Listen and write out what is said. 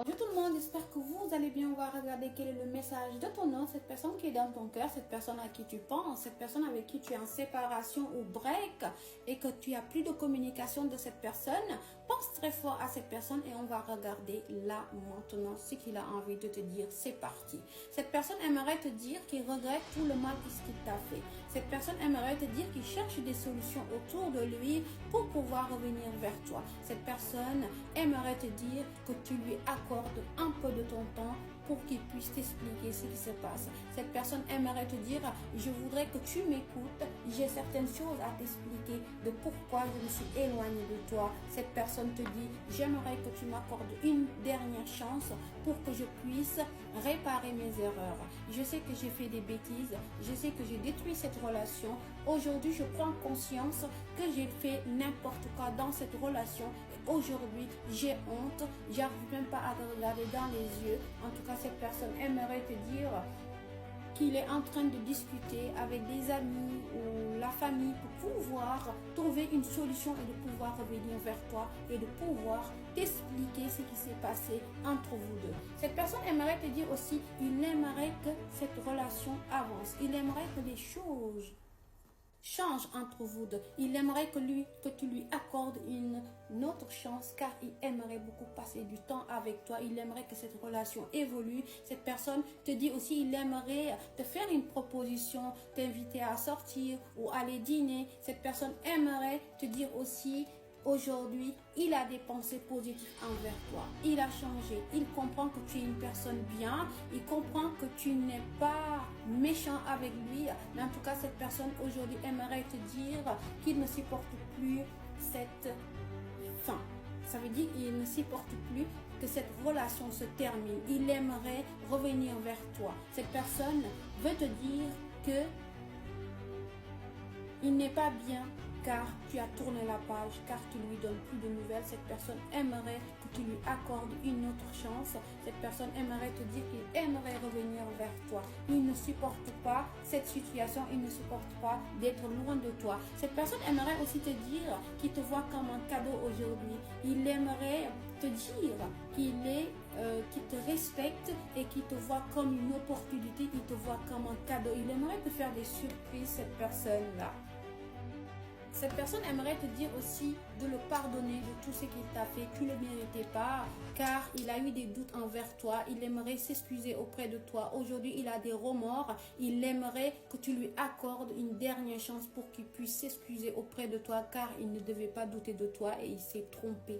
Bonjour tout le monde, j'espère que vous allez bien. On va regarder quel est le message de ton nom, cette personne qui est dans ton cœur, cette personne à qui tu penses, cette personne avec qui tu es en séparation ou break et que tu as plus de communication de cette personne. Pense très fort à cette personne et on va regarder là maintenant ce qu'il a envie de te dire. C'est parti. Cette personne aimerait te dire qu'il regrette tout le mal qu'il t'a fait. Cette personne aimerait te dire qu'il cherche des solutions autour de lui pour pouvoir revenir vers toi. Cette personne aimerait te dire que tu lui accordes un peu de ton temps pour qu'il puisse t'expliquer ce qui se passe. Cette personne aimerait te dire, je voudrais que tu m'écoutes, j'ai certaines choses à t'expliquer de pourquoi je me suis éloignée de toi. Cette personne te dit, j'aimerais que tu m'accordes une dernière chance pour que je puisse réparer mes erreurs. Je sais que j'ai fait des bêtises, je sais que j'ai détruit cette relation. Aujourd'hui, je prends conscience que j'ai fait n'importe quoi dans cette relation. Et aujourd'hui, j'ai honte, j'arrive même pas à te regarder dans les yeux. En tout cas, cette personne aimerait te dire qu'il est en train de discuter avec des amis ou la famille pour pouvoir trouver une solution et de pouvoir revenir vers toi et de pouvoir t'expliquer ce qui s'est passé entre vous deux. Cette personne aimerait te dire aussi, il aimerait que cette relation avance, il aimerait que les choses change entre vous deux. Il aimerait que tu lui accordes une autre chance car il aimerait beaucoup passer du temps avec toi. Il aimerait que cette relation évolue. Cette personne te dit aussi il aimerait te faire une proposition, t'inviter à sortir ou aller dîner. Cette personne aimerait te dire aussi aujourd'hui, il a des pensées positives envers toi. Il a changé. Il comprend que tu es une personne bien. Il comprend que tu n'es pas méchant avec lui. Mais en tout cas, cette personne aujourd'hui aimerait te dire qu'il ne supporte plus cette fin. Ça veut dire qu'il ne supporte plus que cette relation se termine. Il aimerait revenir vers toi. Cette personne veut te dire que il n'est pas bien car tu as tourné la page, car tu lui donnes plus de nouvelles. Cette personne aimerait que tu lui accordes une autre chance. Cette personne aimerait te dire qu'il aimerait revenir vers toi. Il ne supporte pas cette situation, il ne supporte pas d'être loin de toi. Cette personne aimerait aussi te dire qu'il te voit comme un cadeau aujourd'hui. Il aimerait te dire qu'il te respecte et qu'il te voit comme une opportunité, il te voit comme un cadeau. Il aimerait te faire des surprises, cette personne-là. Cette personne aimerait te dire aussi de le pardonner de tout ce qu'il t'a fait. Tu ne le méritais pas car il a eu des doutes envers toi. Il aimerait s'excuser auprès de toi. Aujourd'hui, il a des remords. Il aimerait que tu lui accordes une dernière chance pour qu'il puisse s'excuser auprès de toi car il ne devait pas douter de toi et il s'est trompé.